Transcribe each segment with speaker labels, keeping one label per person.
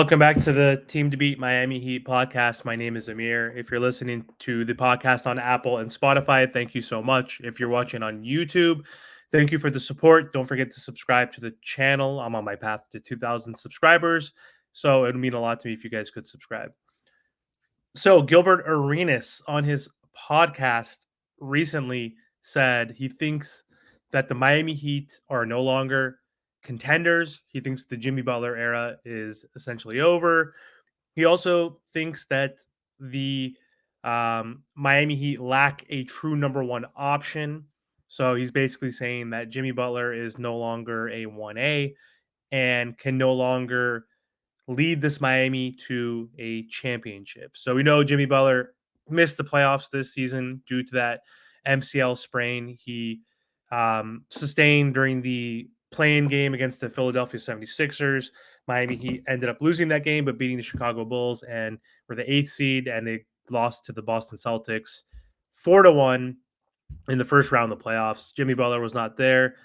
Speaker 1: Welcome back to the Team to Beat Miami Heat podcast. My name is Amir. If you're listening to the podcast on Apple and Spotify, thank you so much. If you're watching on YouTube, thank you for the support. Don't forget to subscribe to the channel. I'm on my path to 2,000 subscribers, so it would mean a lot to me if you guys could subscribe. So, Gilbert Arenas on his podcast recently said he thinks that the Miami Heat are no longer contenders. He thinks the Jimmy Butler era is essentially over. He also thinks that the Miami Heat lack a true number one option. So he's basically saying that Jimmy Butler is no longer a 1A and can no longer lead this Miami to a championship. So we know Jimmy Butler missed the playoffs this season due to that MCL sprain he sustained during the play-in game against the Philadelphia 76ers. Miami Heat ended up losing that game, but beating the Chicago Bulls and were the eighth seed, and they lost to the Boston Celtics 4-1 in the first round of the playoffs. Jimmy Butler was not there,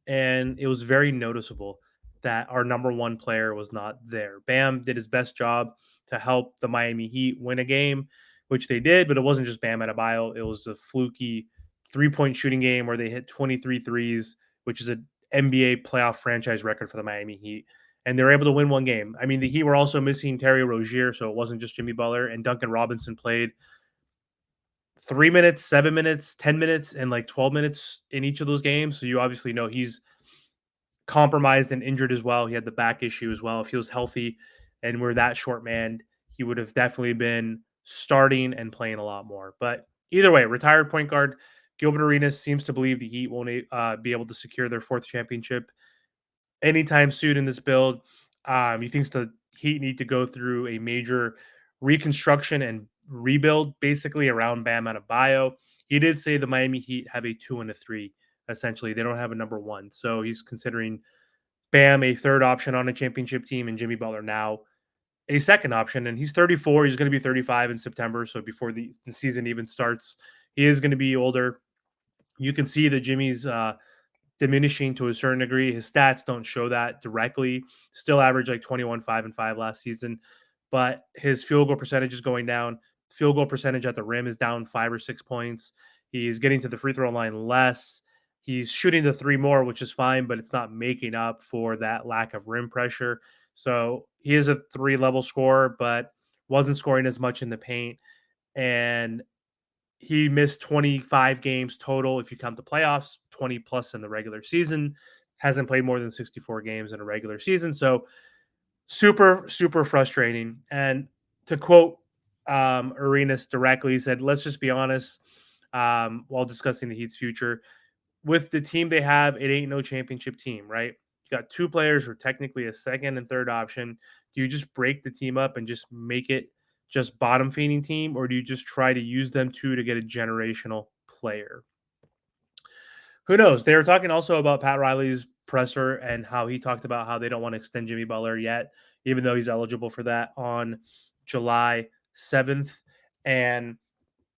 Speaker 1: and it was very noticeable that our number one player was not there. Bam did his best job to help the Miami Heat win a game, which they did, but it wasn't just Bam Adebayo. It was a fluky three-point shooting game where they hit 23 threes, which is an NBA playoff franchise record for the Miami Heat. And they were able to win one game. I mean, the Heat were also missing Terry Rozier, so it wasn't just Jimmy Butler. And Duncan Robinson played 3 minutes, 7 minutes, 10 minutes, and like 12 minutes in each of those games. So you obviously know he's compromised and injured as well. He had the back issue as well. If he was healthy and we're that short manned, he would have definitely been starting and playing a lot more. But either way, retired point guard Gilbert Arenas seems to believe the Heat won't be able to secure their fourth championship anytime soon in this build. He thinks the Heat need to go through a major reconstruction and rebuild, basically around Bam Adebayo. He did say the Miami Heat have a 2 and a 3. Essentially, they don't have a number one, so he's considering Bam a third option on a championship team, and Jimmy Butler now a second option. And he's 34. He's going to be 35 in September, so before the season even starts, he is going to be older. You can see that Jimmy's diminishing to a certain degree. His stats don't show that directly. Still averaged like 21, 5, and 5 last season, but his field goal percentage is going down. Field goal percentage at the rim is down 5 or 6 points. He's getting to the free throw line less. He's shooting the three more, which is fine, but it's not making up for that lack of rim pressure. So he is a 3-level scorer, but wasn't scoring as much in the paint. And he missed 25 games total if you count the playoffs, 20 plus in the regular season. Hasn't played more than 64 games in a regular season. So super, super frustrating. And to quote Arenas directly, he said, let's just be honest while discussing the Heat's future. With the team they have, it ain't no championship team, right? You got two players who are technically a second and third option. Do you just break the team up and just make it just bottom feeding team, or do you just try to use them to get a generational player? Who knows? They were talking also about Pat Riley's presser and how he talked about how they don't want to extend Jimmy Butler yet, even though he's eligible for that on July 7th. And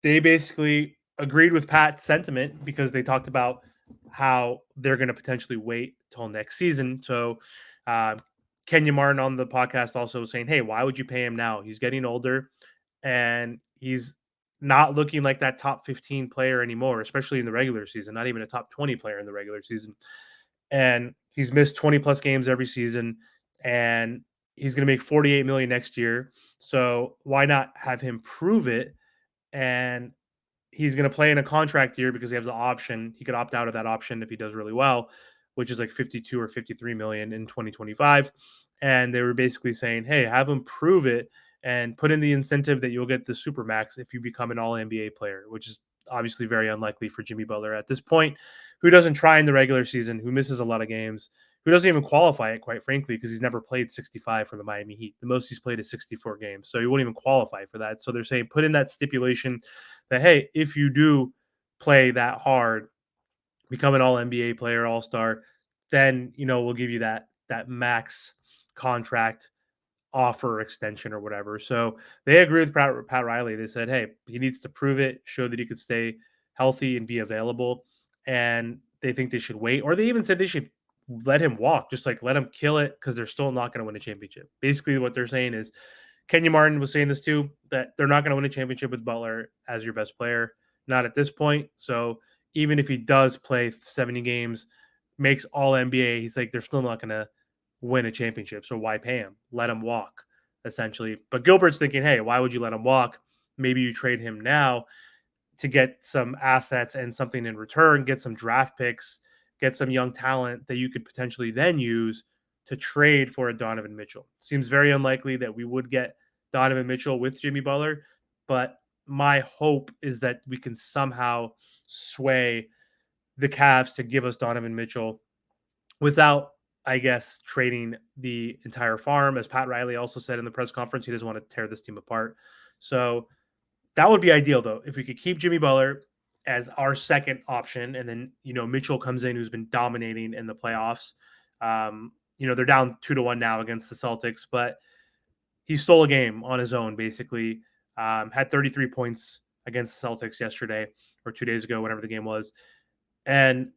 Speaker 1: they basically agreed with Pat's sentiment because they talked about how they're going to potentially wait till next season. So Kenya Martin on the podcast also was saying, hey, why would you pay him now? He's getting older and he's not looking like that top 15 player anymore, especially in the regular season, not even a top 20 player in the regular season. And he's missed 20 plus games every season and he's going to make 48 million next year. So why not have him prove it? And he's going to play in a contract year because he has the option. He could opt out of that option if he does really well, which is like 52 or 53 million in 2025. And they were basically saying, hey, have him prove it and put in the incentive that you'll get the super max if you become an all NBA player, which is obviously very unlikely for Jimmy Butler at this point, who doesn't try in the regular season, who misses a lot of games, who doesn't even qualify it, quite frankly, because he's never played 65 for the Miami Heat. The most he's played is 64 games. So he won't even qualify for that. So they're saying put in that stipulation that, hey, if you do play that hard, become an all NBA player, all-star, then, we'll give you that max contract offer extension or whatever. So they agree with Pat Riley. They said, hey, he needs to prove it, show that he could stay healthy and be available. And they think they should wait. Or they even said they should let him walk. Just like let him kill it because they're still not going to win a championship. Basically, what they're saying is Kenyon Martin was saying this too, that they're not going to win a championship with Butler as your best player, not at this point. So even if he does play 70 games, makes all NBA, he's like, they're still not going to win a championship. So why pay him? Let him walk, essentially. But Gilbert's thinking, hey, why would you let him walk? Maybe you trade him now to get some assets and something in return, get some draft picks, get some young talent that you could potentially then use to trade for a Donovan Mitchell. Seems very unlikely that we would get Donovan Mitchell with Jimmy Butler, but my hope is that we can somehow sway the Cavs to give us Donovan Mitchell without, I guess, trading the entire farm. As Pat Riley also said in the press conference, he doesn't want to tear this team apart. So that would be ideal, though, if we could keep Jimmy Butler as our second option, and then Mitchell comes in, who's been dominating in the playoffs. They're down 2-1 now against the Celtics, but he stole a game on his own. Basically, had 33 points against the Celtics yesterday or 2 days ago, whatever the game was, and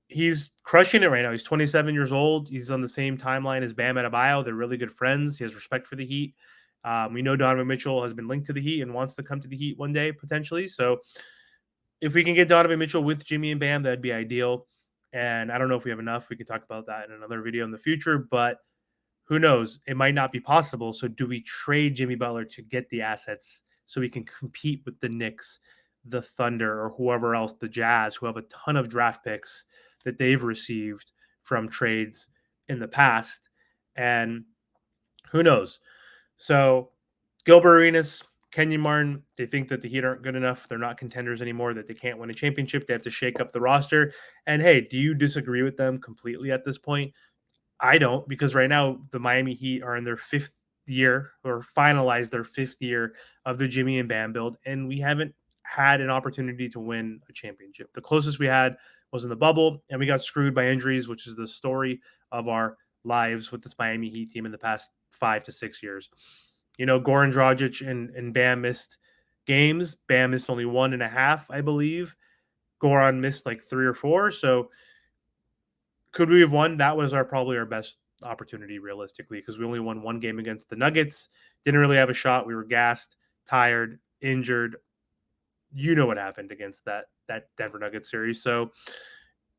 Speaker 1: he's crushing it right now. He's 27 years old. He's on the same timeline as Bam Adebayo. They're really good friends. He has respect for the Heat. We know Donovan Mitchell has been linked to the Heat and wants to come to the Heat one day, potentially. So if we can get Donovan Mitchell with Jimmy and Bam, that'd be ideal. And I don't know if we have enough. We can talk about that in another video in the future, but who knows? It might not be possible. So do we trade Jimmy Butler to get the assets so we can compete with the Knicks, the Thunder, or whoever else, the Jazz, who have a ton of draft picks that they've received from trades in the past? And who knows? So Gilbert Arenas, Kenyon Martin, they think that the Heat aren't good enough. They're not contenders anymore, that they can't win a championship. They have to shake up the roster. And hey, do you disagree with them completely at this point? I don't, because right now the Miami Heat are in their fifth year or finalized their fifth year of the Jimmy and Bam build, and we haven't had an opportunity to win a championship. The closest we had was in the bubble, and we got screwed by injuries, which is the story of our lives with this Miami Heat team in the past 5 to 6 years. Goran Dragic and Bam missed games. Bam missed only 1.5, I believe. Goran missed like 3 or 4. So could we have won? That was probably our best opportunity realistically, because we only won one game against the Nuggets. Didn't really have a shot. We were gassed, tired, injured. You know what happened against that Denver Nuggets series. So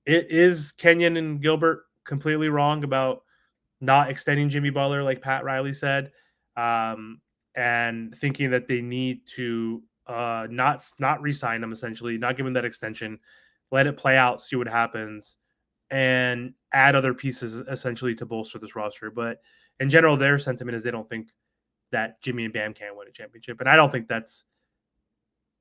Speaker 1: it is Kenyon and Gilbert completely wrong about not extending Jimmy Butler, like Pat Riley said, and thinking that they need to not re-sign him, essentially, not give him that extension, let it play out, see what happens, and add other pieces essentially to bolster this roster. But in general, their sentiment is they don't think that Jimmy and Bam can win a championship. And I don't think that's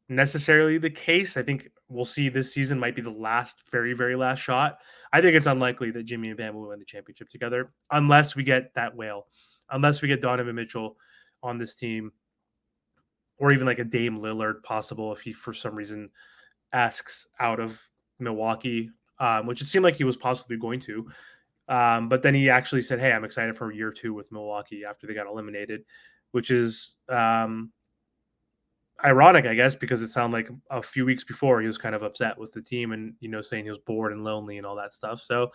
Speaker 1: necessarily the case. I think we'll see this season might be the last, very, very last shot. I think it's unlikely that Jimmy and Bam will win the championship together unless we get that whale, unless we get Donovan Mitchell on this team, or even like a Dame Lillard possible if he, for some reason, asks out of Milwaukee, which it seemed like he was possibly going to. But then he actually said, hey, I'm excited for year 2 with Milwaukee after they got eliminated, which is ironic, I guess, because it sounded like a few weeks before he was kind of upset with the team and, saying he was bored and lonely and all that stuff. So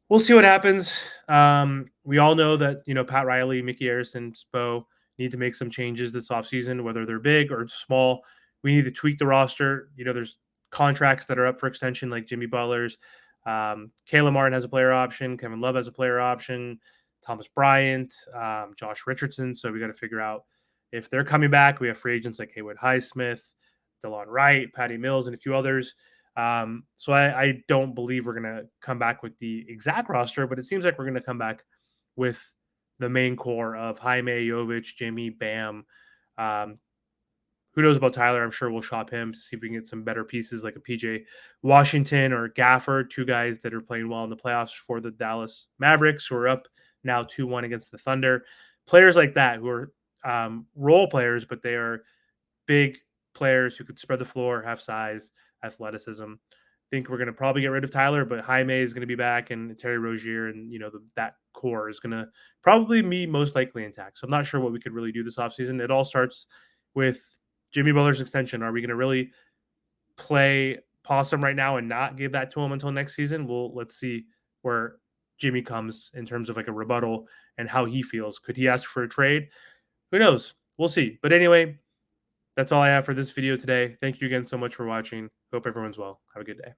Speaker 1: we'll see what happens. We all know that, Pat Riley, Mickey Harrison, Spo need to make some changes this offseason, whether they're big or small. We need to tweak the roster. There's contracts that are up for extension, like Jimmy Butler's. Caleb Martin has a player option. Kevin Love has a player option. Thomas Bryant, Josh Richardson. So we got to figure out if they're coming back. We have free agents like Haywood Highsmith, DeLon Wright, Patty Mills, and a few others. So I don't believe we're going to come back with the exact roster, but it seems like we're going to come back with the main core of Jaime, Jovic, Jimmy, Bam. Who knows about Tyler? I'm sure we'll shop him to see if we can get some better pieces like a PJ Washington or Gafford, 2 guys that are playing well in the playoffs for the Dallas Mavericks, who are up now 2-1 against the Thunder. Players like that who are role players, but they are big players who could spread the floor, have size, athleticism. I think we're going to probably get rid of Tyler, but Jaime is going to be back, and Terry Rozier, and that core is going to probably be most likely intact. So I'm not sure what we could really do this offseason. It all starts with Jimmy Butler's extension. Are we going to really play possum right now and not give that to him until next season? Well, let's see where Jimmy comes in terms of like a rebuttal and how he feels. Could he ask for a trade? Who knows? We'll see. But anyway, that's all I have for this video today. Thank you again so much for watching. Hope everyone's well. Have a good day.